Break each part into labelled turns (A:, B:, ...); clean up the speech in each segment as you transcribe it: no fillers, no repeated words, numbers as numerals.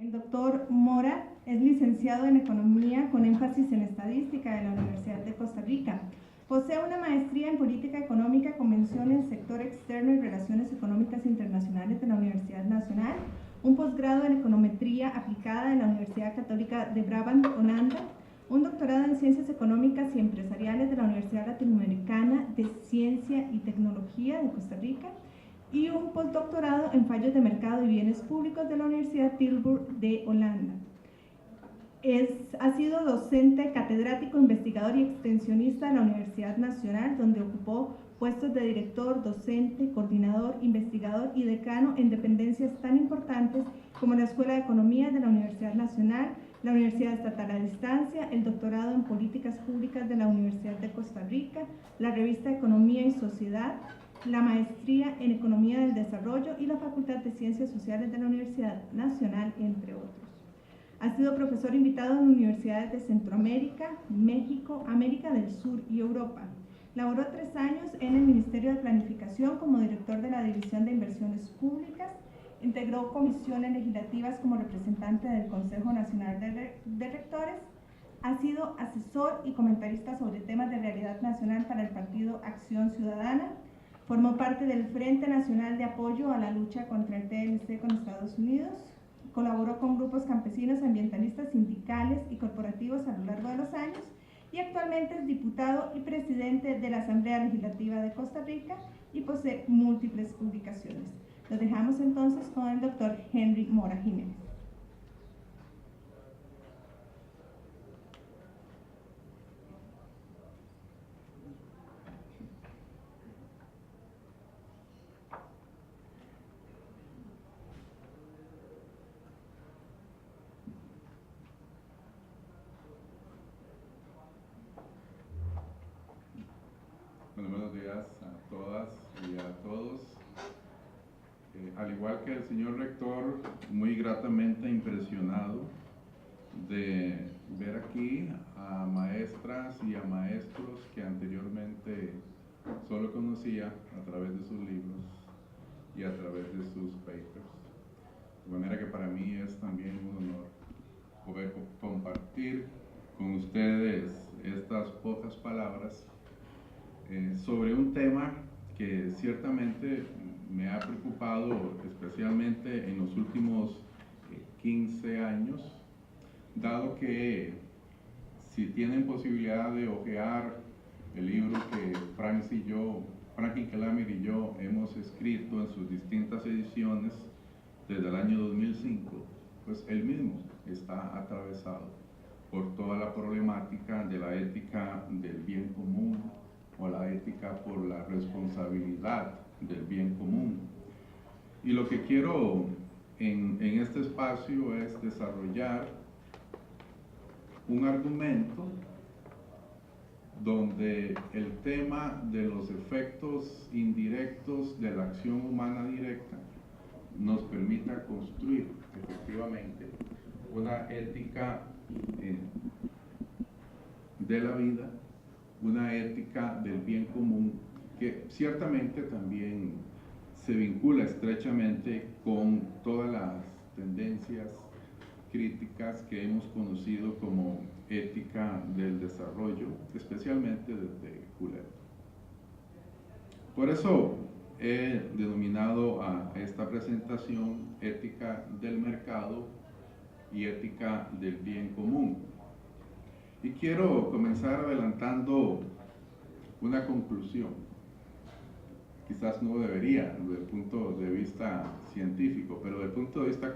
A: El doctor Mora es licenciado en Economía con énfasis en Estadística de la Universidad de Costa Rica. Posee una maestría en Política Económica con mención en Sector Externo y Relaciones Económicas Internacionales de la Universidad Nacional, un posgrado en Econometría Aplicada de la Universidad Católica de Brabant, Holanda, un doctorado en Ciencias Económicas y Empresariales de la Universidad Latinoamericana de Ciencia y Tecnología de Costa Rica, y un postdoctorado en Fallos de Mercado y Bienes Públicos de la Universidad Tilburg de Holanda. Ha sido docente, catedrático, investigador y extensionista de la Universidad Nacional, donde ocupó puestos de director, docente, coordinador, investigador y decano en dependencias tan importantes como la Escuela de Economía de la Universidad Nacional, la Universidad Estatal a Distancia, el doctorado en Políticas Públicas de la Universidad de Costa Rica, la revista Economía y Sociedad, la maestría en Economía del Desarrollo y la Facultad de Ciencias Sociales de la Universidad Nacional, entre otros. Ha sido profesor invitado en universidades de Centroamérica, México, América del Sur y Europa. Laboró 3 años en el Ministerio de Planificación como director de la División de Inversiones Públicas. Integró comisiones legislativas como representante del Consejo Nacional de Rectores. Ha sido asesor y comentarista sobre temas de realidad nacional para el Partido Acción Ciudadana. Formó parte del Frente Nacional de Apoyo a la Lucha contra el TLC con Estados Unidos. Colaboró con grupos campesinos, ambientalistas, sindicales y corporativos a lo largo de los años y actualmente es diputado y presidente de la Asamblea Legislativa de Costa Rica y posee múltiples publicaciones. Lo dejamos entonces con el doctor Henry Mora Jiménez.
B: Buenos días a todas y a todos. Al igual que el señor rector, muy gratamente impresionado de ver aquí a maestras y a maestros que anteriormente solo conocía a través de sus libros y a través de sus papers. De manera que para mí es también un honor poder compartir con ustedes estas pocas palabras sobre un tema que ciertamente me ha preocupado especialmente en los últimos 15 años, dado que si tienen posibilidad de hojear el libro que Franklin Kellamir y yo hemos escrito en sus distintas ediciones desde el año 2005, pues él mismo está atravesado por toda la problemática de la ética del bien común, o la ética por la responsabilidad del bien común. Y lo que quiero en este espacio es desarrollar un argumento donde el tema de los efectos indirectos de la acción humana directa nos permita construir efectivamente una ética de la vida, una ética del bien común que ciertamente también se vincula estrechamente con todas las tendencias críticas que hemos conocido como ética del desarrollo, especialmente desde Culleton. Por eso he denominado a esta presentación ética del mercado y ética del bien común. Y quiero comenzar adelantando una conclusión. Quizás no debería desde el punto de vista científico, pero desde el punto de vista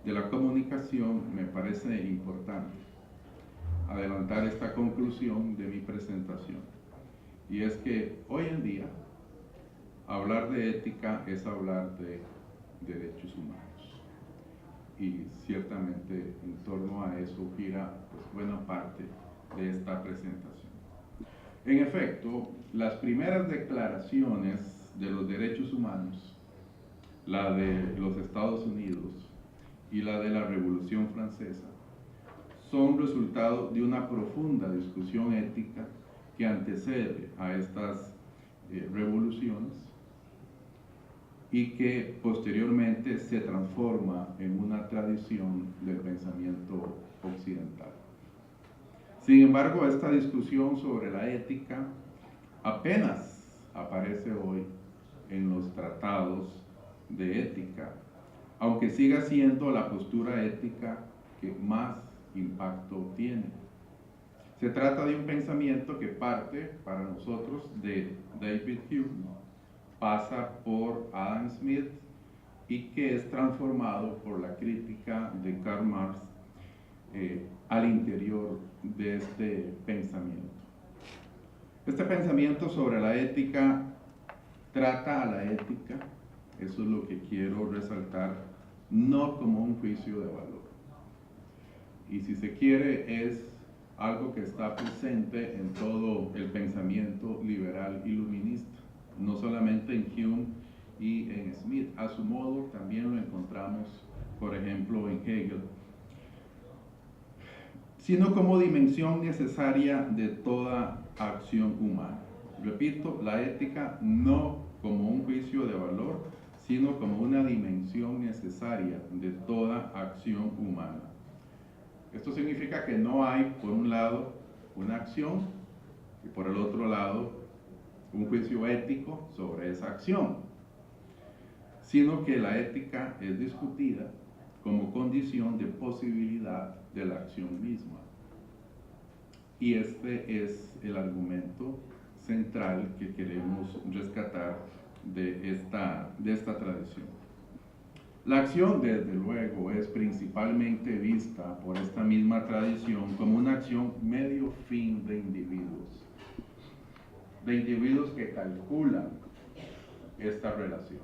B: de la comunicación me parece importante adelantar esta conclusión de mi presentación. Y es que hoy en día hablar de ética es hablar de derechos humanos. Y ciertamente en torno a eso gira pues, buena parte de esta presentación. En efecto, las primeras declaraciones de los derechos humanos, la de los Estados Unidos y la de la Revolución Francesa, son resultado de una profunda discusión ética que antecede a estas revoluciones y que posteriormente se transforma en una tradición del pensamiento occidental. Sin embargo, esta discusión sobre la ética apenas aparece hoy en los tratados de ética, aunque siga siendo la postura ética que más impacto tiene. Se trata de un pensamiento que parte para nosotros de David Hume, pasa por Adam Smith y que es transformado por la crítica de Karl Marx al interior de este pensamiento. Este pensamiento sobre la ética trata a la ética, eso es lo que quiero resaltar, no como un juicio de valor. Y si se quiere, es algo que está presente en todo el pensamiento liberal iluminista, no solamente en Hume y en Smith. A su modo también lo encontramos, por ejemplo, en Hegel, sino como dimensión necesaria de toda acción humana. Repito, la ética no como un juicio de valor, sino como una dimensión necesaria de toda acción humana. Esto significa que no hay, por un lado, una acción y por el otro lado, un juicio ético sobre esa acción, sino que la ética es discutida como condición de posibilidad de la acción misma. Y este es el argumento central que queremos rescatar de esta tradición. La acción, desde luego, es principalmente vista por esta misma tradición como una acción medio fin de individuos que calculan esta relación.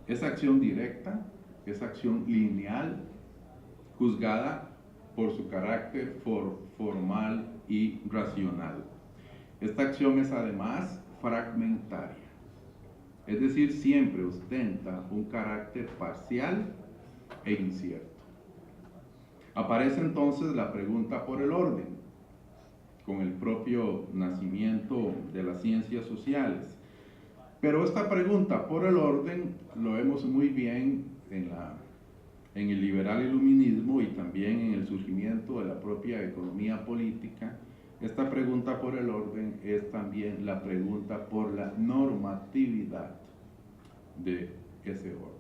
B: Es acción directa, es acción lineal, juzgada por su carácter formal y racional. Esta acción es además fragmentaria, es decir, siempre ostenta un carácter parcial e incierto. Aparece entonces la pregunta por el orden, con el propio nacimiento de las ciencias sociales. Pero esta pregunta por el orden lo vemos muy bien en el liberal iluminismo y también en el surgimiento de la propia economía política. Esta pregunta por el orden es también la pregunta por la normatividad de ese orden.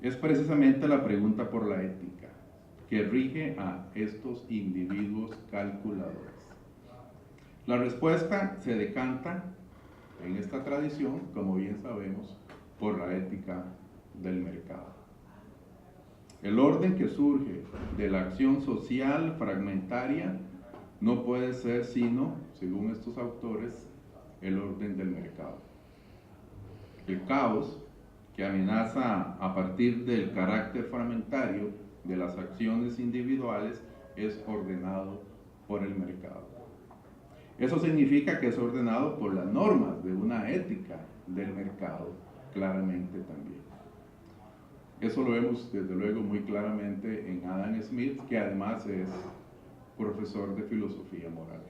B: Es precisamente la pregunta por la ética que rige a estos individuos calculadores. La respuesta se decanta en esta tradición, como bien sabemos, por la ética del mercado. El orden que surge de la acción social fragmentaria no puede ser sino, según estos autores, el orden del mercado. El caos que amenaza a partir del carácter fragmentario de las acciones individuales es ordenado por el mercado. Eso significa que es ordenado por las normas de una ética del mercado, claramente también. Eso lo vemos desde luego muy claramente en Adam Smith, que además es profesor de filosofía moral.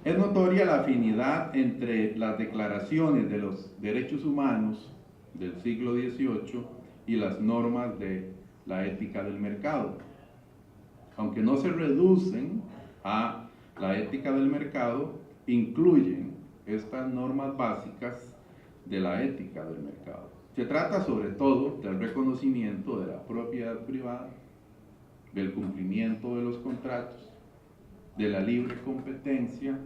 B: Es notoria la afinidad entre las declaraciones de los derechos humanos del siglo XVIII y las normas de la ética del mercado. Aunque no se reducen a la ética del mercado, incluyen estas normas básicas de la ética del mercado. Se trata sobre todo del reconocimiento de la propiedad privada, del cumplimiento de los contratos, de la libre competencia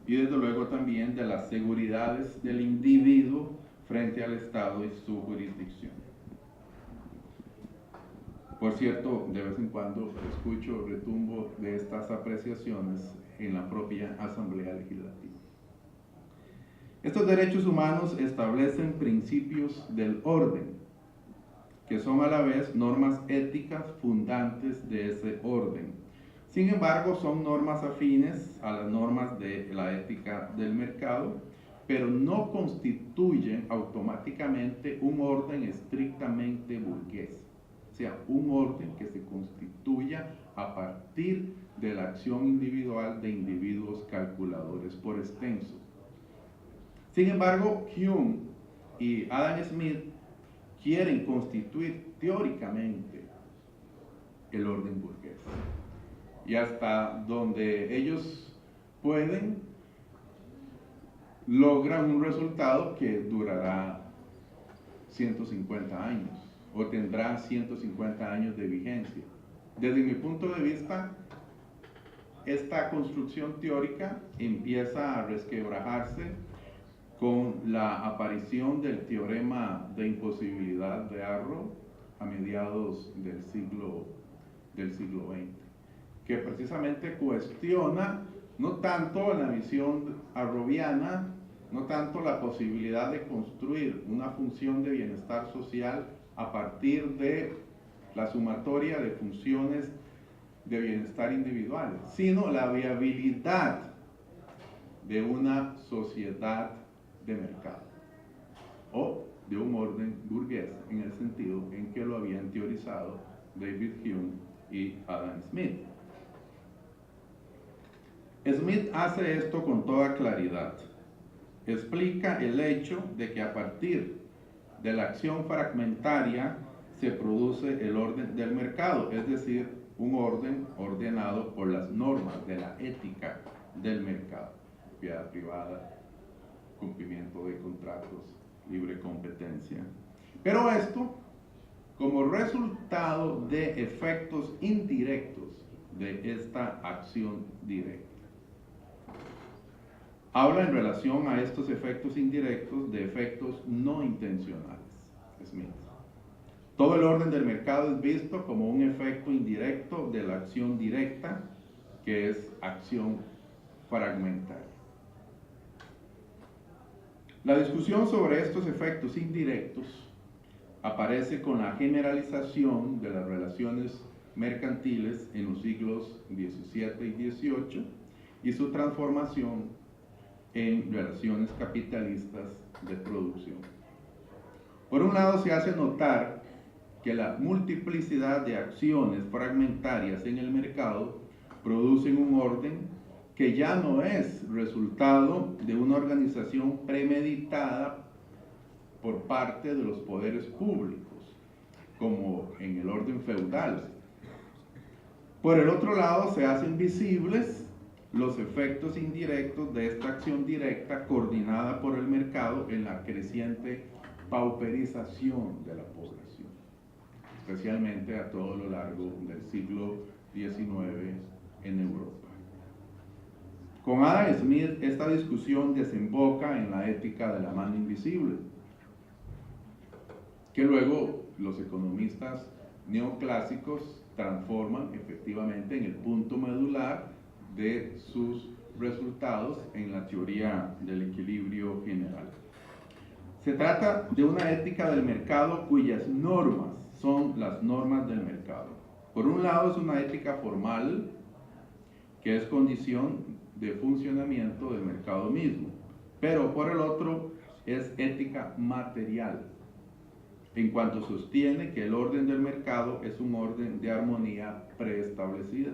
B: y desde luego también de las seguridades del individuo frente al Estado y su jurisdicción. Por cierto, de vez en cuando escucho retumbo de estas apreciaciones en la propia Asamblea Legislativa. Estos derechos humanos establecen principios del orden, que son a la vez normas éticas fundantes de ese orden. Sin embargo, son normas afines a las normas de la ética del mercado, pero no constituyen automáticamente un orden estrictamente burgués, o sea, un orden que se constituya a partir de la acción individual de individuos calculadores por extenso. Sin embargo, Hume y Adam Smith quieren constituir teóricamente el orden burgués. Y hasta donde ellos pueden, logran un resultado que durará 150 años o tendrá 150 años de vigencia. Desde mi punto de vista, esta construcción teórica empieza a resquebrajarse con la aparición del teorema de imposibilidad de Arrow a mediados del siglo XX, que precisamente cuestiona no tanto la visión arrowiana, no tanto la posibilidad de construir una función de bienestar social a partir de la sumatoria de funciones de bienestar individuales, sino la viabilidad de una sociedad de mercado o de un orden burgués, en el sentido en que lo habían teorizado David Hume y Adam Smith. Smith hace esto con toda claridad. Explica el hecho de que a partir de la acción fragmentaria se produce el orden del mercado, es decir, un orden ordenado por las normas de la ética del mercado, propiedad privada, cumplimiento de contratos, libre competencia. Pero esto, como resultado de efectos indirectos de esta acción directa. Habla en relación a estos efectos indirectos de efectos no intencionales. Smith. Todo el orden del mercado es visto como un efecto indirecto de la acción directa, que es acción fragmentaria. La discusión sobre estos efectos indirectos aparece con la generalización de las relaciones mercantiles en los siglos XVII y XVIII y su transformación en relaciones capitalistas de producción. Por un lado, se hace notar que la multiplicidad de acciones fragmentarias en el mercado producen un orden que ya no es resultado de una organización premeditada por parte de los poderes públicos, como en el orden feudal. Por el otro lado, se hacen visibles los efectos indirectos de esta acción directa coordinada por el mercado en la creciente pauperización de la población, especialmente a todo lo largo del siglo XIX en Europa. Con Adam Smith, esta discusión desemboca en la ética de la mano invisible, que luego los economistas neoclásicos transforman efectivamente en el punto medular de sus resultados en la teoría del equilibrio general. Se trata de una ética del mercado cuyas normas son las normas del mercado. Por un lado, es una ética formal, que es condición de funcionamiento del mercado mismo, pero por el otro es ética material, en cuanto sostiene que el orden del mercado es un orden de armonía preestablecida,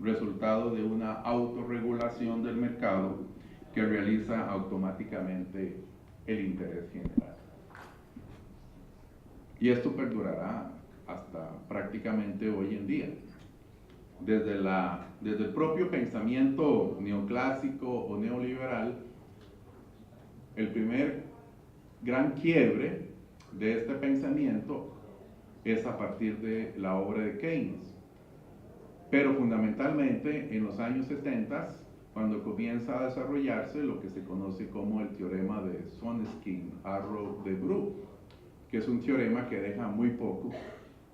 B: resultado de una autorregulación del mercado que realiza automáticamente el interés general. Y esto perdurará hasta prácticamente hoy en día. Desde el propio pensamiento neoclásico o neoliberal, el primer gran quiebre de este pensamiento es a partir de la obra de Keynes. Pero fundamentalmente en los años 70, cuando comienza a desarrollarse lo que se conoce como el teorema de Soneskin-Arrow-Debreu, que es un teorema que deja muy poco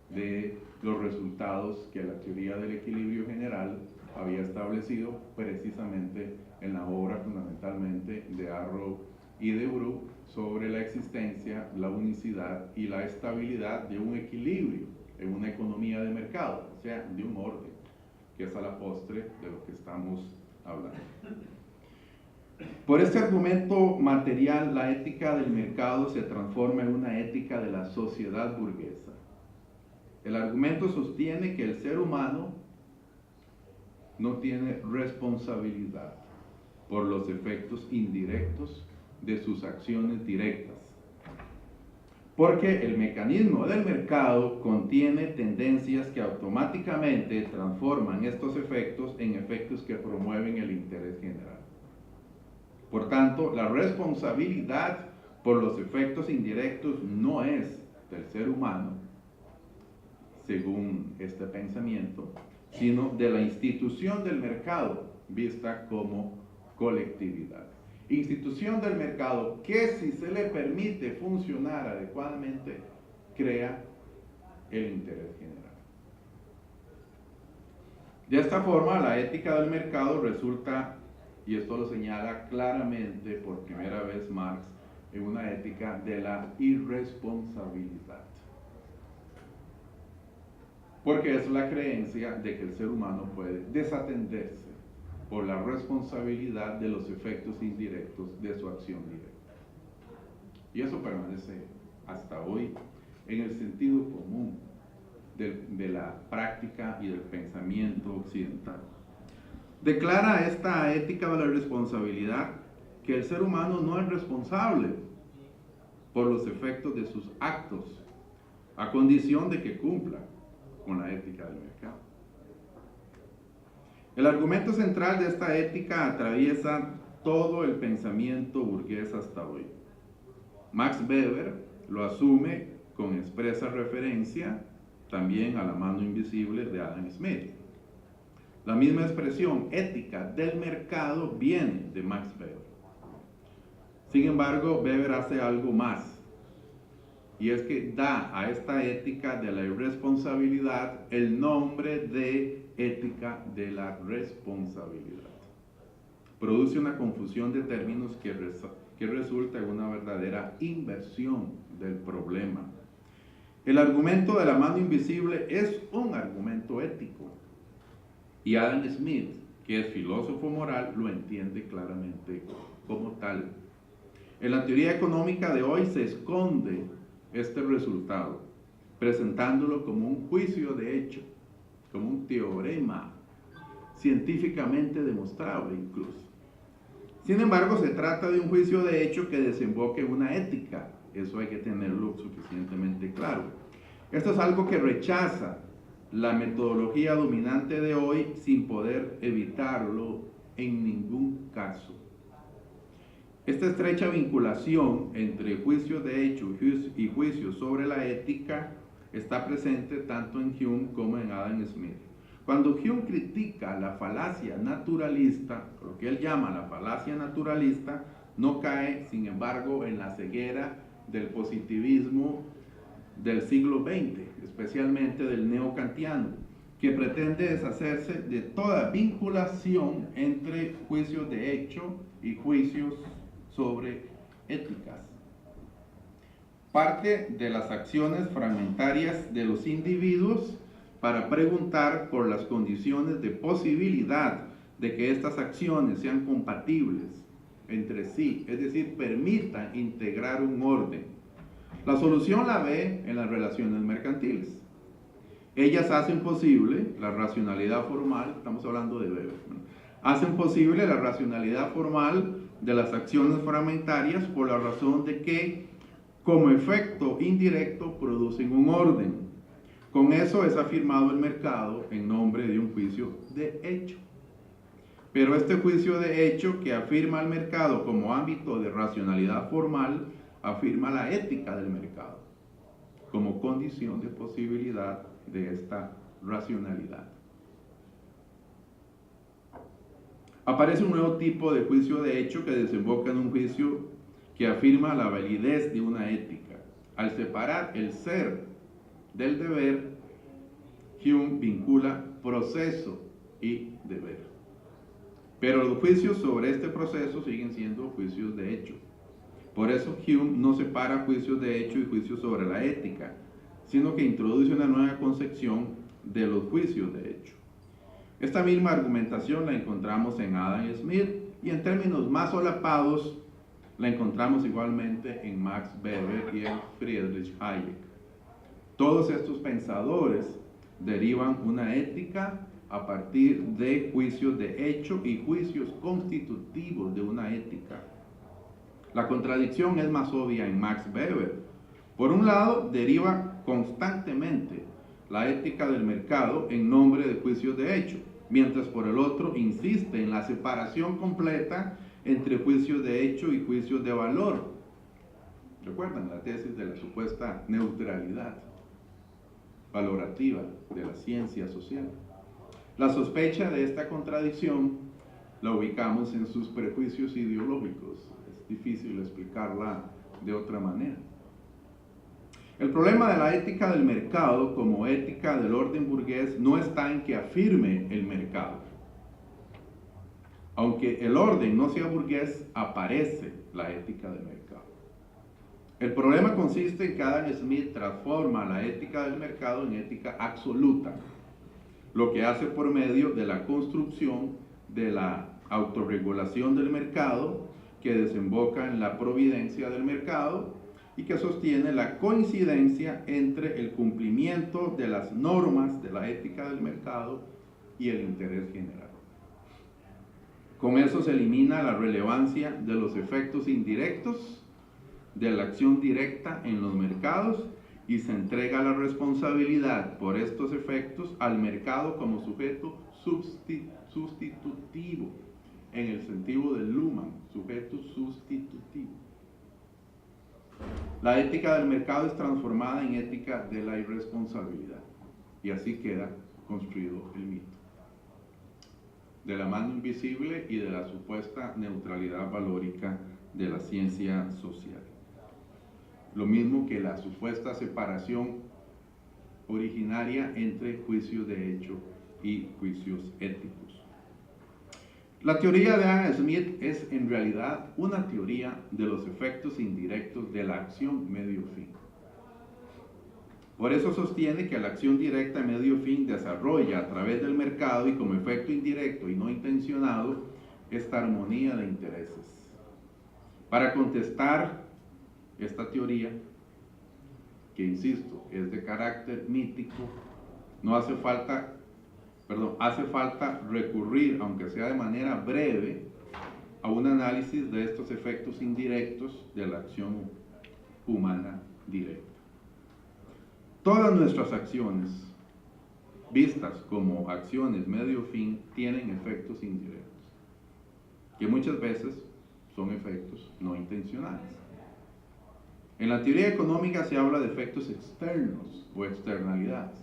B: de los resultados que la teoría del equilibrio general había establecido precisamente en la obra fundamentalmente de Arrow y Debreu sobre la existencia, la unicidad y la estabilidad de un equilibrio en una economía de mercado, o sea, de un orden, que es a la postre de lo que estamos hablando. Por este argumento material, la ética del mercado se transforma en una ética de la sociedad burguesa. El argumento sostiene que el ser humano no tiene responsabilidad por los efectos indirectos de sus acciones directas. Porque el mecanismo del mercado contiene tendencias que automáticamente transforman estos efectos en efectos que promueven el interés general. Por tanto, la responsabilidad por los efectos indirectos no es del ser humano, según este pensamiento, sino de la institución del mercado, vista como colectividad. Institución del mercado que, si se le permite funcionar adecuadamente, crea el interés general. De esta forma, la ética del mercado resulta, y esto lo señala claramente por primera vez Marx, en una ética de la irresponsabilidad. Porque es la creencia de que el ser humano puede desatenderse por la responsabilidad de los efectos indirectos de su acción directa. Y eso permanece hasta hoy en el sentido común de la práctica y del pensamiento occidental. Declara esta ética de la responsabilidad que el ser humano no es responsable por los efectos de sus actos, a condición de que cumpla con la ética del mercado. El argumento central de esta ética atraviesa todo el pensamiento burgués hasta hoy. Max Weber lo asume con expresa referencia también a la mano invisible de Adam Smith. La misma expresión ética del mercado viene de Max Weber. Sin embargo, Weber hace algo más, y es que da a esta ética de la irresponsabilidad el nombre de ética de la responsabilidad. Produce una confusión de términos que resulta en una verdadera inversión del problema. El argumento de la mano invisible es un argumento ético, y Adam Smith, que es filósofo moral, lo entiende claramente como tal. En la teoría económica de hoy se esconde este resultado, presentándolo como un juicio de hecho, como un teorema, científicamente demostrable incluso. Sin embargo, se trata de un juicio de hecho que desemboca en una ética. Eso hay que tenerlo suficientemente claro. Esto es algo que rechaza la metodología dominante de hoy sin poder evitarlo en ningún caso. Esta estrecha vinculación entre juicio de hecho y juicio sobre la ética está presente tanto en Hume como en Adam Smith. Cuando Hume critica la falacia naturalista, lo que él llama la falacia naturalista, no cae, sin embargo, en la ceguera del positivismo del siglo XX, especialmente del neokantiano, que pretende deshacerse de toda vinculación entre juicios de hecho y juicios sobre éticas. Parte de las acciones fragmentarias de los individuos para preguntar por las condiciones de posibilidad de que estas acciones sean compatibles entre sí, es decir, permitan integrar un orden. La solución la ve en las relaciones mercantiles. Ellas hacen posible la racionalidad formal, estamos hablando de Weber, ¿no? Hacen posible la racionalidad formal de las acciones fragmentarias por la razón de que, como efecto indirecto, producen un orden. Con eso es afirmado el mercado en nombre de un juicio de hecho. Pero este juicio de hecho que afirma el mercado como ámbito de racionalidad formal, afirma la ética del mercado como condición de posibilidad de esta racionalidad. Aparece un nuevo tipo de juicio de hecho que desemboca en un juicio que afirma la validez de una ética. Al separar el ser del deber, Hume vincula proceso y deber. Pero los juicios sobre este proceso siguen siendo juicios de hecho. Por eso Hume no separa juicios de hecho y juicios sobre la ética, sino que introduce una nueva concepción de los juicios de hecho. Esta misma argumentación la encontramos en Adam Smith y en términos más solapados la encontramos igualmente en Max Weber y en Friedrich Hayek. Todos estos pensadores derivan una ética a partir de juicios de hecho y juicios constitutivos de una ética. La contradicción es más obvia en Max Weber. Por un lado, deriva constantemente la ética del mercado en nombre de juicios de hecho, mientras por el otro insiste en la separación completa entre juicios de hecho y juicios de valor. ¿Recuerdan la tesis de la supuesta neutralidad valorativa de la ciencia social? La sospecha de esta contradicción la ubicamos en sus prejuicios ideológicos. Es difícil explicarla de otra manera. El problema de la ética del mercado como ética del orden burgués no está en que afirme el mercado. Aunque el orden no sea burgués, aparece la ética del mercado. El problema consiste en que Adam Smith transforma la ética del mercado en ética absoluta, lo que hace por medio de la construcción de la autorregulación del mercado, que desemboca en la providencia del mercado y que sostiene la coincidencia entre el cumplimiento de las normas de la ética del mercado y el interés general. Con eso se elimina la relevancia de los efectos indirectos de la acción directa en los mercados y se entrega la responsabilidad por estos efectos al mercado como sujeto sustitutivo, en el sentido de Luhmann, sujeto sustitutivo. La ética del mercado es transformada en ética de la irresponsabilidad y así queda construido el mito de la mano invisible y de la supuesta neutralidad valórica de la ciencia social. Lo mismo que la supuesta separación originaria entre juicios de hecho y juicios éticos. La teoría de Adam Smith es en realidad una teoría de los efectos indirectos de la acción medio-fin. Por eso sostiene que la acción directa medio-fin desarrolla a través del mercado y como efecto indirecto y no intencionado esta armonía de intereses. Para contestar esta teoría, que insisto, es de carácter mítico, hace falta recurrir, aunque sea de manera breve, a un análisis de estos efectos indirectos de la acción humana directa. Todas nuestras acciones, vistas como acciones medio-fin, tienen efectos indirectos, que muchas veces son efectos no intencionales. En la teoría económica se habla de efectos externos o externalidades.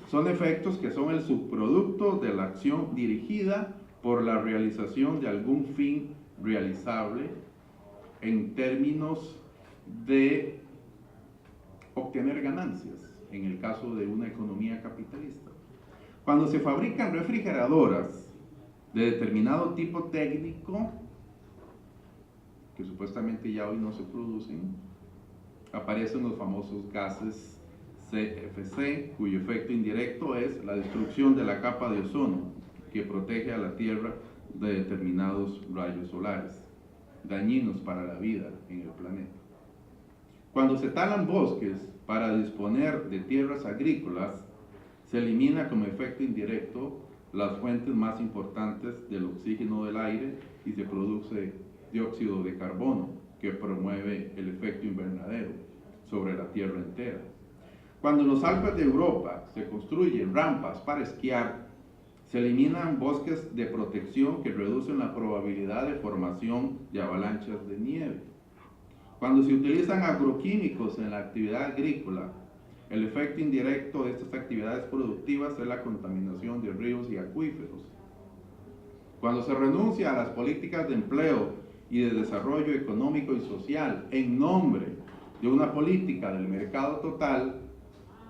B: Son efectos que son el subproducto de la acción dirigida por la realización de algún fin realizable en términos de obtener ganancias, en el caso de una economía capitalista. Cuando se fabrican refrigeradoras de determinado tipo técnico, que supuestamente ya hoy no se producen, aparecen los famosos gases CFC, cuyo efecto indirecto es la destrucción de la capa de ozono, que protege a la Tierra de determinados rayos solares, dañinos para la vida en el planeta. Cuando se talan bosques para disponer de tierras agrícolas, se elimina como efecto indirecto las fuentes más importantes del oxígeno del aire y se produce dióxido de carbono, que promueve el efecto invernadero sobre la Tierra entera. Cuando en los Alpes de Europa se construyen rampas para esquiar, se eliminan bosques de protección que reducen la probabilidad de formación de avalanchas de nieve. Cuando se utilizan agroquímicos en la actividad agrícola, el efecto indirecto de estas actividades productivas es la contaminación de ríos y acuíferos. Cuando se renuncia a las políticas de empleo y de desarrollo económico y social en nombre de una política del mercado total,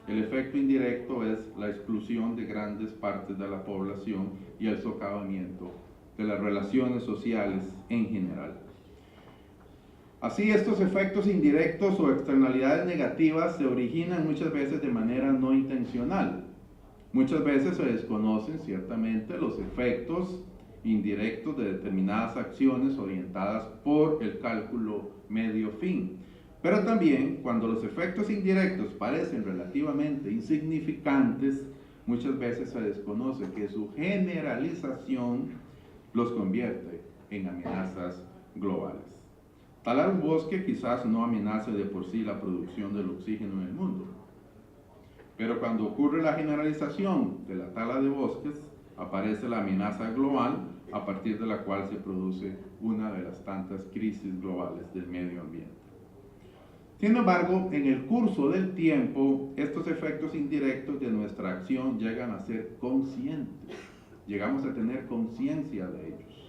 B: el efecto indirecto es la exclusión de grandes partes de la población y el socavamiento de las relaciones sociales en general. Así, estos efectos indirectos o externalidades negativas se originan muchas veces de manera no intencional. Muchas veces se desconocen ciertamente los efectos indirectos de determinadas acciones orientadas por el cálculo medio-fin. Pero también, cuando los efectos indirectos parecen relativamente insignificantes, muchas veces se desconoce que su generalización los convierte en amenazas globales. Talar un bosque quizás no amenace de por sí la producción del oxígeno en el mundo, pero cuando ocurre la generalización de la tala de bosques, aparece la amenaza global a partir de la cual se produce una de las tantas crisis globales del medio ambiente. Sin embargo, en el curso del tiempo, estos efectos indirectos de nuestra acción llegan a ser conscientes, llegamos a tener conciencia de ellos.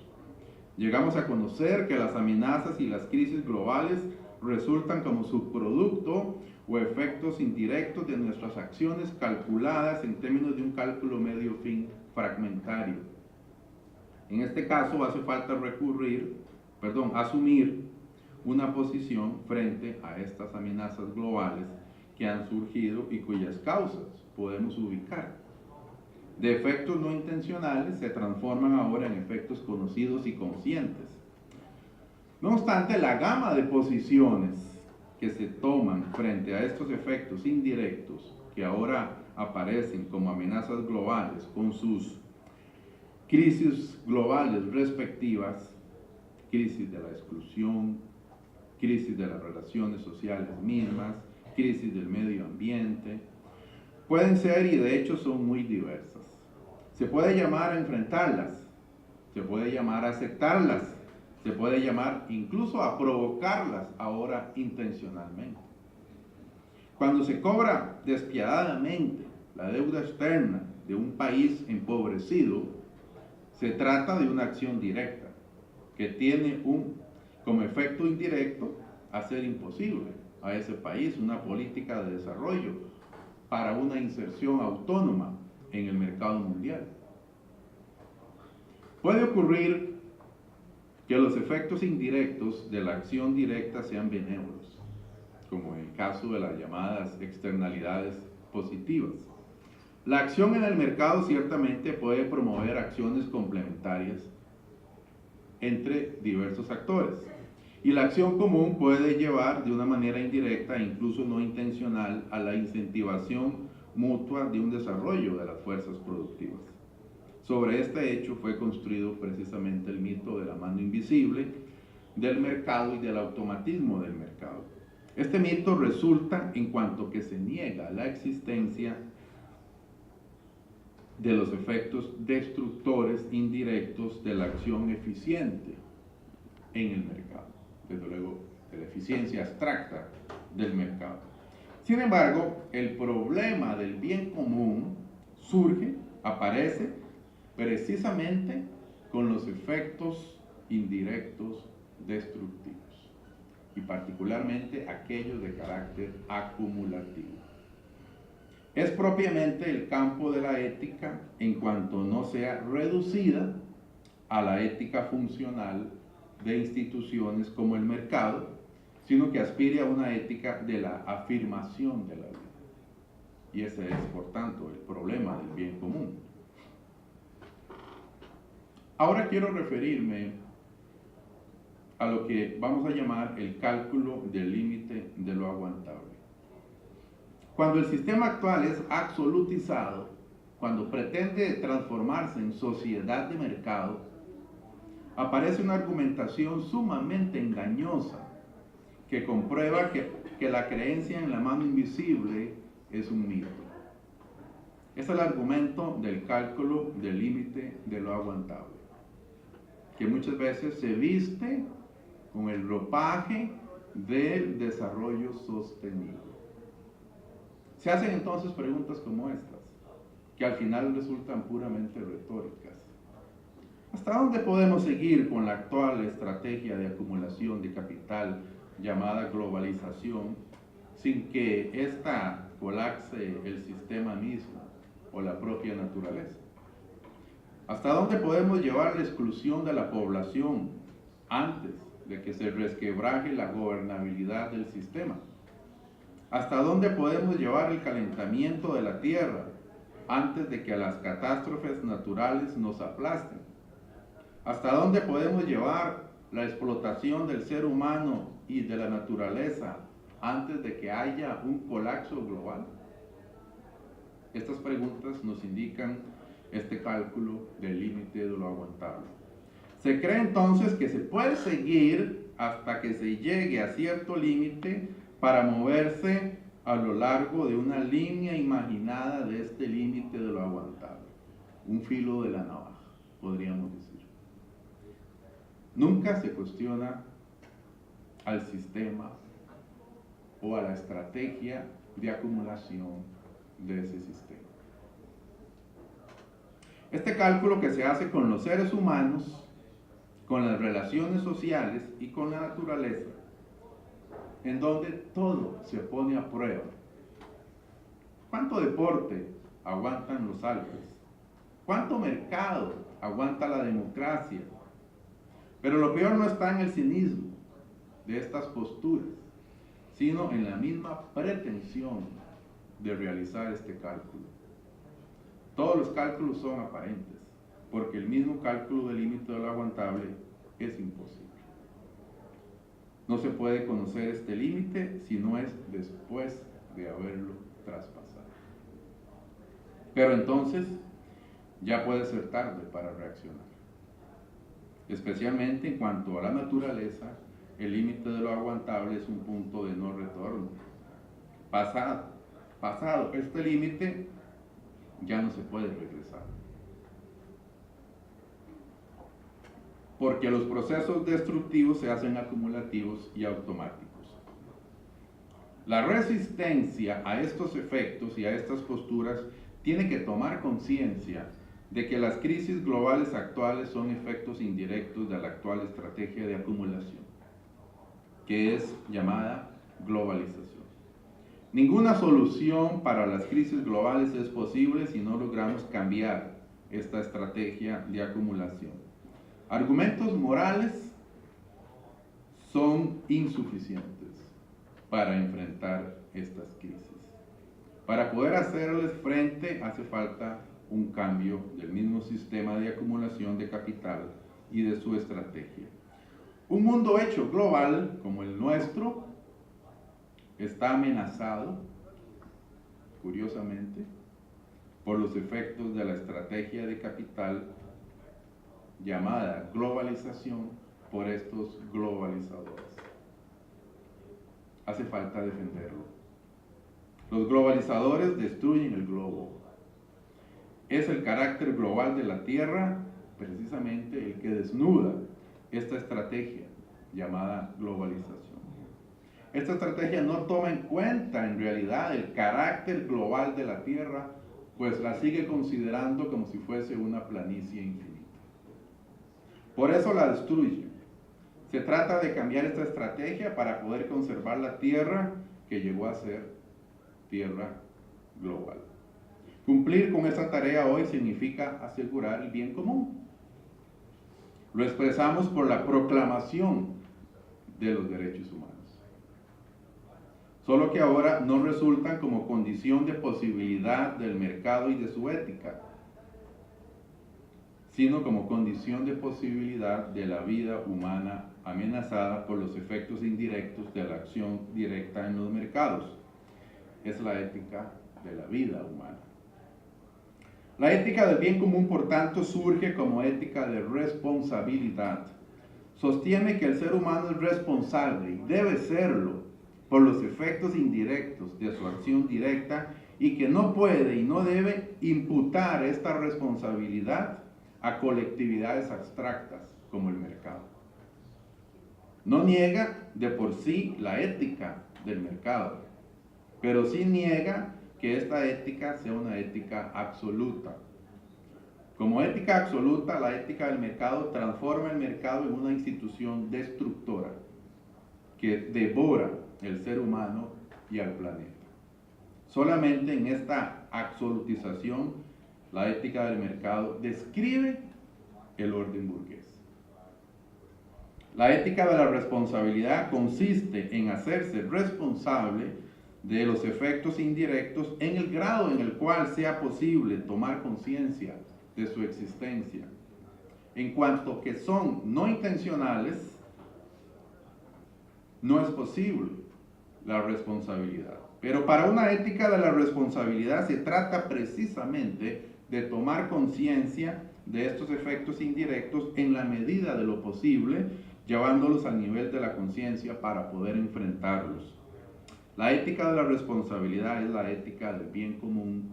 B: Llegamos a conocer que las amenazas y las crisis globales resultan como subproducto o efectos indirectos de nuestras acciones calculadas en términos de un cálculo medio-fin fragmentario. En este caso hace falta asumir una posición frente a estas amenazas globales que han surgido y cuyas causas podemos ubicar. De efectos no intencionales se transforman ahora en efectos conocidos y conscientes. No obstante, la gama de posiciones que se toman frente a estos efectos indirectos que ahora aparecen como amenazas globales con sus crisis globales respectivas, crisis de la exclusión, crisis de las relaciones sociales mismas, crisis del medio ambiente, pueden ser y de hecho son muy diversas. Se puede llamar a enfrentarlas, se puede llamar a aceptarlas, se puede llamar incluso a provocarlas ahora intencionalmente. Cuando se cobra despiadadamente la deuda externa de un país empobrecido, se trata de una acción directa que tiene como efecto indirecto hacer imposible a ese país una política de desarrollo para una inserción autónoma en el mercado mundial. Puede ocurrir que los efectos indirectos de la acción directa sean benévolos, como en el caso de las llamadas externalidades positivas. La acción en el mercado ciertamente puede promover acciones complementarias entre diversos actores, y la acción común puede llevar de una manera indirecta e incluso no intencional a la incentivación mutua de un desarrollo de las fuerzas productivas. Sobre este hecho fue construido precisamente el mito de la mano invisible del mercado y del automatismo del mercado. Este mito resulta en cuanto que se niega la existencia de los efectos destructores indirectos de la acción eficiente en el mercado, desde luego de la eficiencia abstracta del mercado. Sin embargo, el problema del bien común aparece precisamente con los efectos indirectos destructivos y particularmente aquellos de carácter acumulativo. Es propiamente el campo de la ética en cuanto no sea reducida a la ética funcional de instituciones como el mercado, sino que aspire a una ética de la afirmación de la vida. Y ese es, por tanto, el problema del bien común. Ahora quiero referirme a lo que vamos a llamar el cálculo del límite de lo aguantable. Cuando el sistema actual es absolutizado, cuando pretende transformarse en sociedad de mercado, aparece una argumentación sumamente engañosa que comprueba que la creencia en la mano invisible es un mito. Es el argumento del cálculo del límite de lo aguantable, que muchas veces se viste con el ropaje del desarrollo sostenible. Se hacen entonces preguntas como estas, que al final resultan puramente retóricas. ¿Hasta dónde podemos seguir con la actual estrategia de acumulación de capital llamada globalización sin que ésta colapse el sistema mismo o la propia naturaleza? ¿Hasta dónde podemos llevar la exclusión de la población antes de que se resquebraje la gobernabilidad del sistema? ¿Hasta dónde podemos llevar el calentamiento de la tierra antes de que las catástrofes naturales nos aplasten? ¿Hasta dónde podemos llevar la explotación del ser humano y de la naturaleza antes de que haya un colapso global? Estas preguntas nos indican este cálculo del límite de lo aguantable. Se cree entonces que se puede seguir hasta que se llegue a cierto límite para moverse a lo largo de una línea imaginada de este límite de lo aguantable, un filo de la navaja, podríamos decir. Nunca se cuestiona al sistema o a la estrategia de acumulación de ese sistema. Este cálculo que se hace con los seres humanos, con las relaciones sociales y con la naturaleza, en donde todo se pone a prueba. ¿Cuánto deporte aguantan los Alpes? ¿Cuánto mercado aguanta la democracia? Pero lo peor no está en el cinismo de estas posturas, sino en la misma pretensión de realizar este cálculo. Todos los cálculos son aparentes, porque el mismo cálculo del límite de lo aguantable es imposible. No se puede conocer este límite si no es después de haberlo traspasado. Pero entonces ya puede ser tarde para reaccionar. Especialmente en cuanto a la naturaleza, el límite de lo aguantable es un punto de no retorno. Pasado este límite, ya no se puede regresar. Porque los procesos destructivos se hacen acumulativos y automáticos. La resistencia a estos efectos y a estas posturas tiene que tomar conciencia de que las crisis globales actuales son efectos indirectos de la actual estrategia de acumulación, que es llamada globalización. Ninguna solución para las crisis globales es posible si no logramos cambiar esta estrategia de acumulación. Argumentos morales son insuficientes para enfrentar estas crisis. Para poder hacerles frente hace falta un cambio del mismo sistema de acumulación de capital y de su estrategia. Un mundo hecho global como el nuestro está amenazado, curiosamente, por los efectos de la estrategia de capital llamada globalización por estos globalizadores. Hace falta defenderlo. Los globalizadores destruyen el globo. Es el carácter global de la Tierra, precisamente, el que desnuda esta estrategia llamada globalización. Esta estrategia no toma en cuenta en realidad el carácter global de la Tierra, pues la sigue considerando como si fuese una planicie infinita. Por eso la destruye. Se trata de cambiar esta estrategia para poder conservar la Tierra que llegó a ser Tierra global. Cumplir con esta tarea hoy significa asegurar el bien común. Lo expresamos por la proclamación de los derechos humanos. Solo que ahora no resultan como condición de posibilidad del mercado y de su ética, sino como condición de posibilidad de la vida humana amenazada por los efectos indirectos de la acción directa en los mercados. Es la ética de la vida humana. La ética del bien común, por tanto, surge como ética de responsabilidad. Sostiene que el ser humano es responsable y debe serlo por los efectos indirectos de su acción directa y que no puede y no debe imputar esta responsabilidad a colectividades abstractas como el mercado. No niega de por sí la ética del mercado, pero sí niega que esta ética sea una ética absoluta. Como ética absoluta, la ética del mercado transforma el mercado en una institución destructora que devora el ser humano y al planeta. Solamente en esta absolutización, la ética del mercado describe el orden burgués. La ética de la responsabilidad consiste en hacerse responsable de los efectos indirectos en el grado en el cual sea posible tomar conciencia de su existencia. En cuanto que son no intencionales, no es posible la responsabilidad. Pero para una ética de la responsabilidad se trata precisamente de tomar conciencia de estos efectos indirectos en la medida de lo posible llevándolos al nivel de la conciencia para poder enfrentarlos. La ética de la responsabilidad es la ética del bien común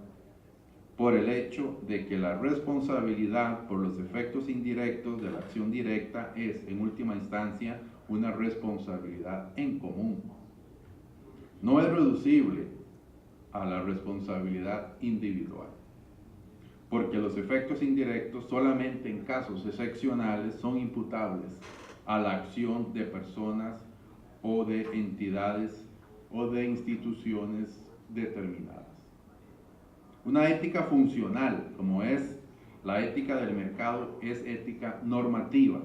B: por el hecho de que la responsabilidad por los efectos indirectos de la acción directa es, en última instancia, una responsabilidad en común. No es reducible a la responsabilidad individual, porque los efectos indirectos solamente en casos excepcionales son imputables a la acción de personas o de entidades o de instituciones determinadas. Una ética funcional, como es la ética del mercado, es ética normativa.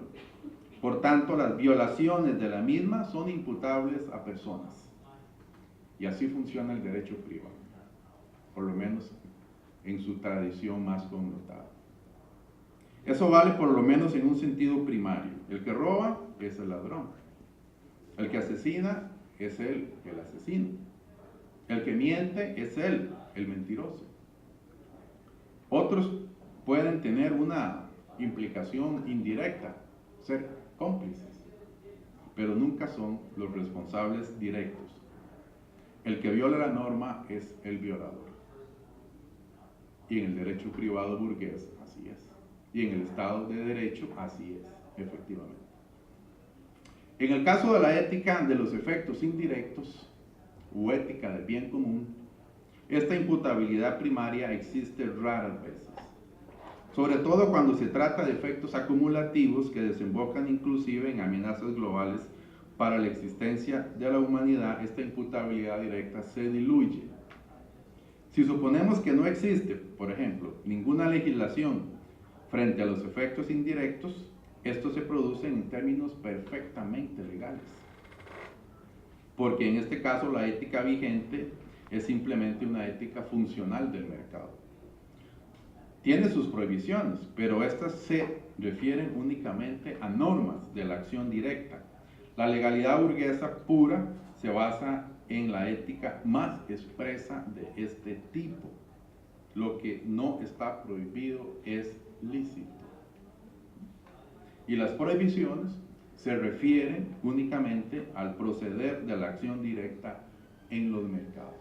B: Por tanto, las violaciones de la misma son imputables a personas. Y así funciona el derecho privado, por lo menos en su tradición más connotada. Eso vale por lo menos en un sentido primario. El que roba es el ladrón. El que asesina es él, el asesino. El que miente es él, el mentiroso. Otros pueden tener una implicación indirecta, ser cómplices, pero nunca son los responsables directos. El que viola la norma es el violador. Y en el derecho privado burgués así es. Y en el Estado de Derecho así es, efectivamente. En el caso de la ética de los efectos indirectos, o ética del bien común, esta imputabilidad primaria existe raras veces, sobre todo cuando se trata de efectos acumulativos que desembocan inclusive en amenazas globales para la existencia de la humanidad. Esta imputabilidad directa se diluye. Si suponemos que no existe, por ejemplo, ninguna legislación frente a los efectos indirectos, estos se producen en términos perfectamente legales, porque en este caso la ética vigente es simplemente una ética funcional del mercado. Tiene sus prohibiciones, pero estas se refieren únicamente a normas de la acción directa. La legalidad burguesa pura se basa en la ética más expresa de este tipo. Lo que no está prohibido es lícito. Y las prohibiciones se refieren únicamente al proceder de la acción directa en los mercados.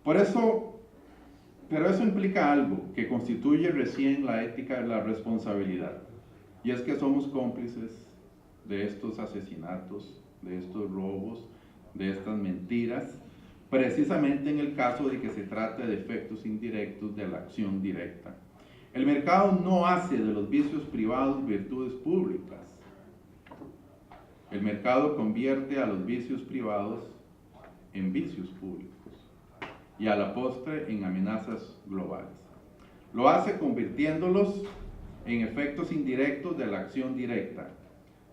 B: Pero eso implica algo que constituye recién la ética de la responsabilidad, y es que somos cómplices de estos asesinatos, de estos robos, de estas mentiras, precisamente en el caso de que se trate de efectos indirectos de la acción directa. El mercado no hace de los vicios privados virtudes públicas. El mercado convierte a los vicios privados en vicios públicos y a la postre en amenazas globales. Lo hace convirtiéndolos en efectos indirectos de la acción directa.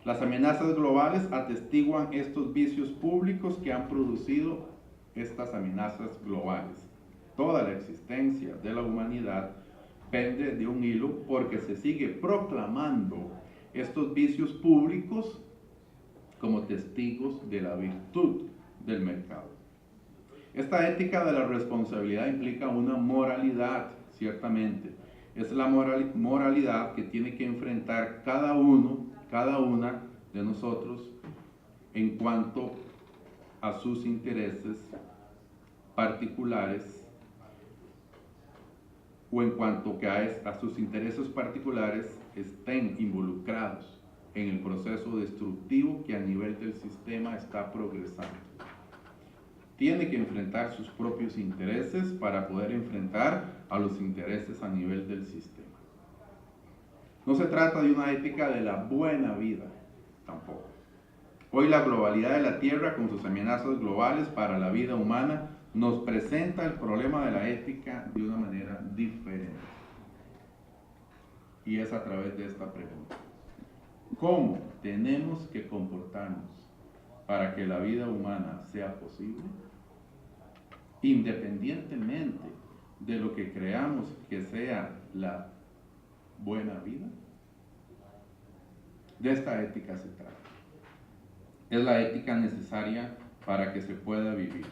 B: Las amenazas globales atestiguan estos vicios públicos que han producido estas amenazas globales. Toda la existencia de la humanidad pende de un hilo porque se sigue proclamando estos vicios públicos como testigos de la virtud del mercado. Esta ética de la responsabilidad implica una moralidad, ciertamente. Es la moralidad que tiene que enfrentar cada una de nosotros en cuanto a sus intereses particulares o en cuanto que a sus intereses particulares estén involucrados en el proceso destructivo que a nivel del sistema está progresando. Tiene que enfrentar sus propios intereses para poder enfrentar a los intereses a nivel del sistema. No se trata de una ética de la buena vida, tampoco. Hoy la globalidad de la Tierra, con sus amenazas globales para la vida humana, nos presenta el problema de la ética de una manera diferente. Y es a través de esta pregunta. ¿Cómo tenemos que comportarnos para que la vida humana sea posible? Independientemente de lo que creamos que sea la buena vida. De esta ética se trata. Es la ética necesaria para que se pueda vivir.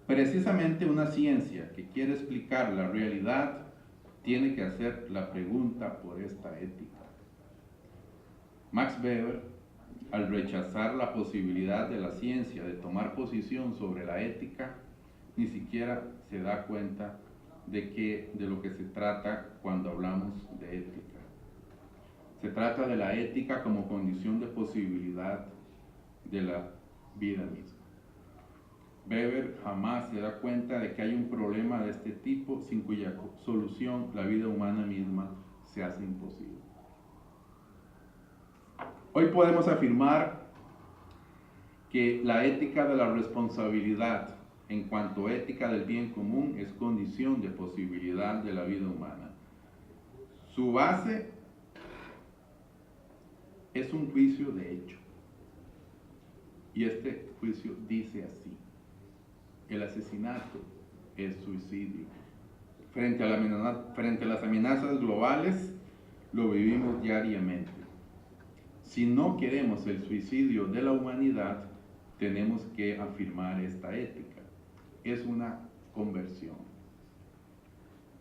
B: Precisamente una ciencia que quiere explicar la realidad tiene que hacer la pregunta por esta ética. Max Weber, al rechazar la posibilidad de la ciencia de tomar posición sobre la ética, ni siquiera se da cuenta de lo que se trata cuando hablamos de ética. Se trata de la ética como condición de posibilidad de la vida misma. Weber jamás se da cuenta de que hay un problema de este tipo sin cuya solución la vida humana misma se hace imposible. Hoy podemos afirmar que la ética de la responsabilidad en cuanto a ética del bien común es condición de posibilidad de la vida humana. Su base es un juicio de hecho. Y este juicio dice así: el asesinato es suicidio. Frente a las amenazas globales, lo vivimos diariamente. Si no queremos el suicidio de la humanidad, tenemos que afirmar esta ética. Es una conversión.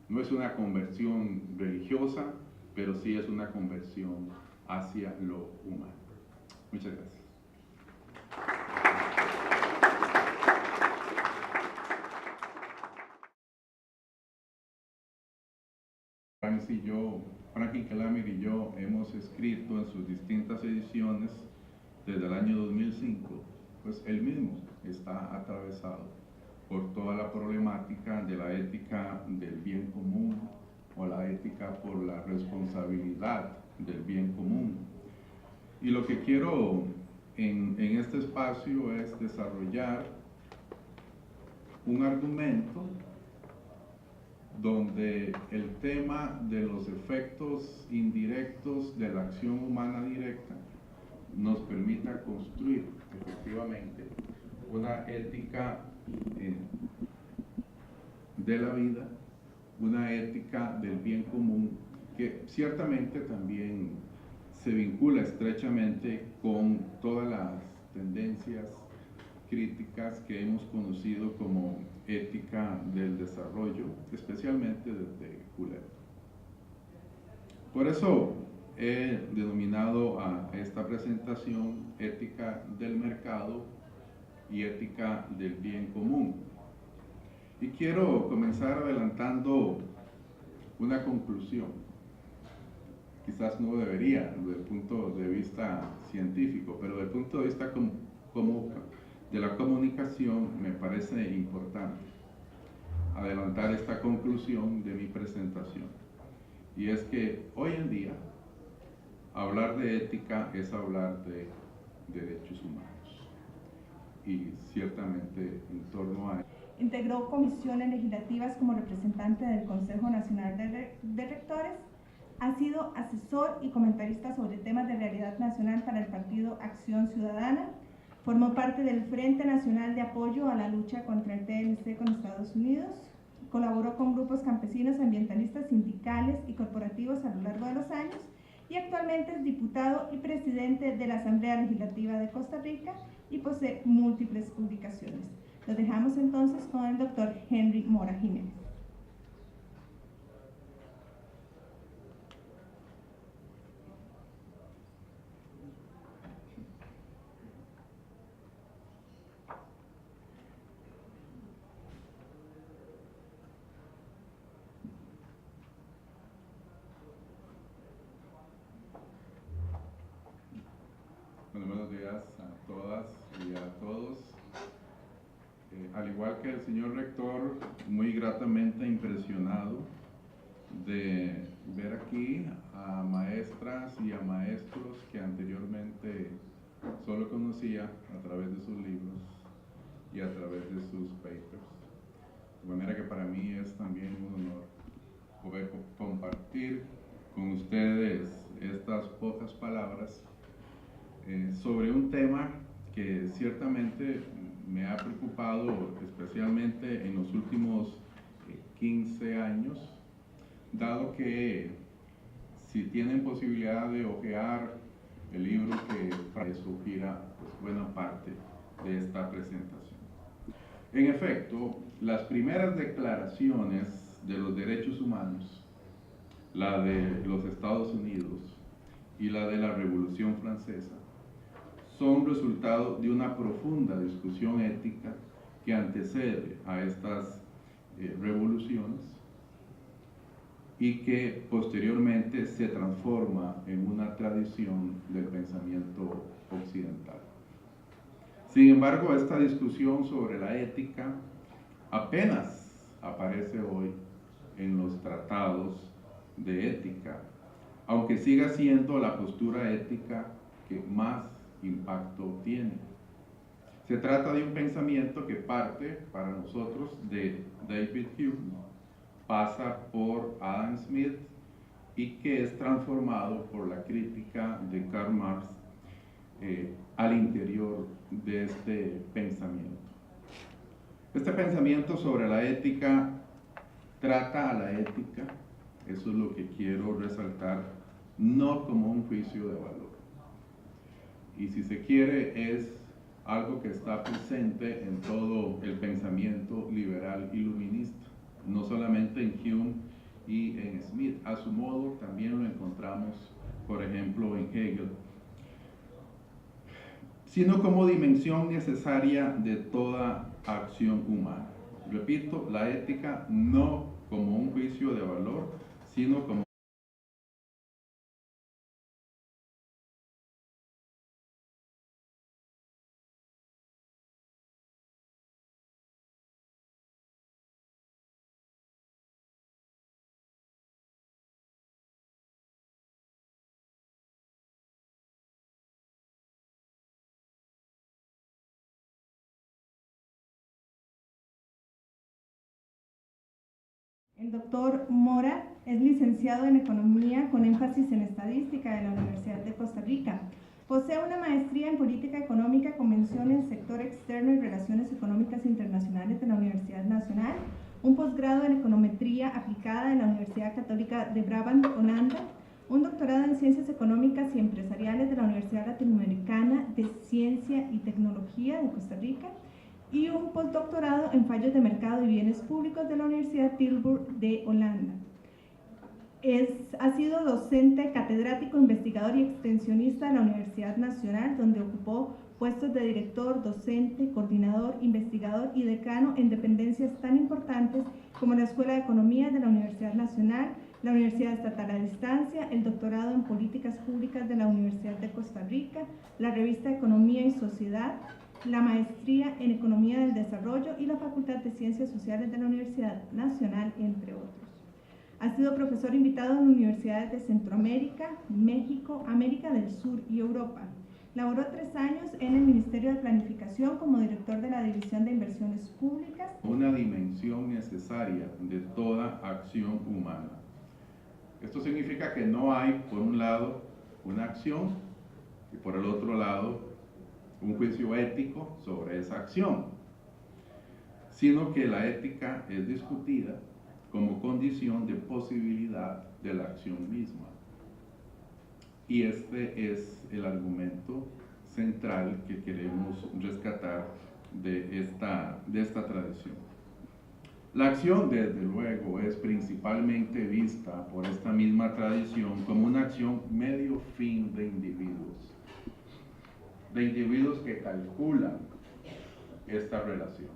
B: No es una conversión religiosa, pero sí es una conversión hacia lo humano. Muchas gracias. Franklin Kelamir y yo hemos escrito en sus distintas ediciones desde el año 2005, pues él mismo está atravesado por toda la problemática de la ética del bien común o la ética por la responsabilidad del bien común. Y lo que quiero en este espacio es desarrollar un argumento donde el tema de los efectos indirectos de la acción humana directa nos permita construir efectivamente una ética de la vida, una ética del bien común que ciertamente también se vincula estrechamente con todas las tendencias críticas que hemos conocido como ética del desarrollo, especialmente desde Hewlett. Por eso he denominado a esta presentación ética del mercado y ética del bien común. Y quiero comenzar adelantando una conclusión. Quizás no debería desde el punto de vista científico, pero desde el punto de vista de la comunicación me parece importante adelantar esta conclusión de mi presentación. Y es que hoy en día hablar de ética es hablar de derechos humanos. Y ciertamente en torno a...
A: Integró comisiones legislativas como representante del Consejo Nacional de Rectores. Ha sido asesor y comentarista sobre temas de realidad nacional para el Partido Acción Ciudadana. Formó parte del Frente Nacional de Apoyo a la Lucha contra el TLC con Estados Unidos. Colaboró con grupos campesinos, ambientalistas, sindicales y corporativos a lo largo de los años y actualmente es diputado y presidente de la Asamblea Legislativa de Costa Rica y posee múltiples publicaciones. Lo dejamos entonces con el doctor Henry Mora Jiménez.
B: Buenos días a todas y a todos. Al igual que el señor rector, muy gratamente impresionado de ver aquí a maestras y a maestros que anteriormente solo conocía a través de sus libros y a través de sus papers. De manera que para mí es también un honor poder compartir con ustedes estas pocas palabras sobre un tema que ciertamente me ha preocupado especialmente en los últimos 15 años, dado que si tienen posibilidad de hojear el libro que para eso gira pues, buena parte de esta presentación. En efecto, las primeras declaraciones de los derechos humanos, la de los Estados Unidos y la de la Revolución Francesa son resultado de una profunda discusión ética que antecede a estas revoluciones y que posteriormente se transforma en una tradición del pensamiento occidental. Sin embargo, esta discusión sobre la ética apenas aparece hoy en los tratados de ética, aunque siga siendo la postura ética que más impacto tiene. Se trata de un pensamiento que parte para nosotros de David Hume, pasa por Adam Smith y que es transformado por la crítica de Karl Marx al interior de este pensamiento. Este pensamiento sobre la ética trata a la ética, eso es lo que quiero resaltar, no como un juicio de valor. Y si se quiere, es algo que está presente en todo el pensamiento liberal iluminista, no solamente en Hume y en Smith. A su modo también lo encontramos, por ejemplo, en Hegel, sino como dimensión necesaria de toda acción humana. Repito, la ética no como un juicio de valor, sino como
A: El doctor Mora es licenciado en Economía con énfasis en Estadística de la Universidad de Costa Rica. Posee una maestría en Política Económica con mención en Sector Externo y Relaciones Económicas Internacionales de la Universidad Nacional, un posgrado en Econometría Aplicada de la Universidad Católica de Brabant, Holanda, un doctorado en Ciencias Económicas y Empresariales de la Universidad Latinoamericana de Ciencia y Tecnología de Costa Rica, y un postdoctorado en Fallos de Mercado y Bienes Públicos de la Universidad Tilburg de Holanda. Ha sido docente, catedrático, investigador y extensionista de la Universidad Nacional, donde ocupó puestos de director, docente, coordinador, investigador y decano en dependencias tan importantes como la Escuela de Economía de la Universidad Nacional, la Universidad Estatal a Distancia, el doctorado en Políticas Públicas de la Universidad de Costa Rica, la revista Economía y Sociedad, la maestría en Economía del Desarrollo y la Facultad de Ciencias Sociales de la Universidad Nacional, entre otros. Ha sido profesor invitado en universidades de Centroamérica, México, América del Sur y Europa. Laboró 3 años en el Ministerio de Planificación como director de la División de Inversiones Públicas.
B: Una dimensión necesaria de toda acción humana. Esto significa que no hay, por un lado, una acción y por el otro lado, un juicio ético sobre esa acción, sino que la ética es discutida como condición de posibilidad de la acción misma. Y este es el argumento central que queremos rescatar de esta tradición. La acción, desde luego, es principalmente vista por esta misma tradición como una acción medio fin de individuos que calculan esta relación.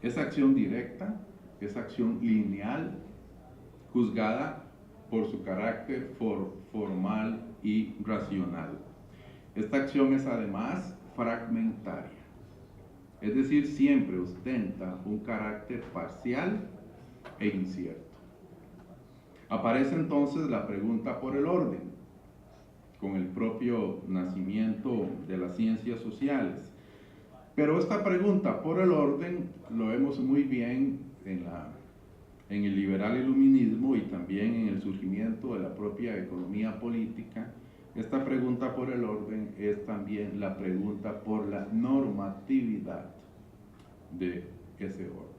B: Es acción directa, es acción lineal, juzgada por su carácter formal y racional. Esta acción es además fragmentaria, es decir, siempre ostenta un carácter parcial e incierto. Aparece entonces la pregunta por el orden, con el propio nacimiento de las ciencias sociales. Pero esta pregunta por el orden lo vemos muy bien en el liberal iluminismo y también en el surgimiento de la propia economía política. Esta pregunta por el orden es también la pregunta por la normatividad de ese orden.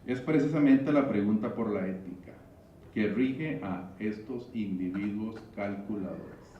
B: Es precisamente la pregunta por la ética que rige a estos individuos calculadores.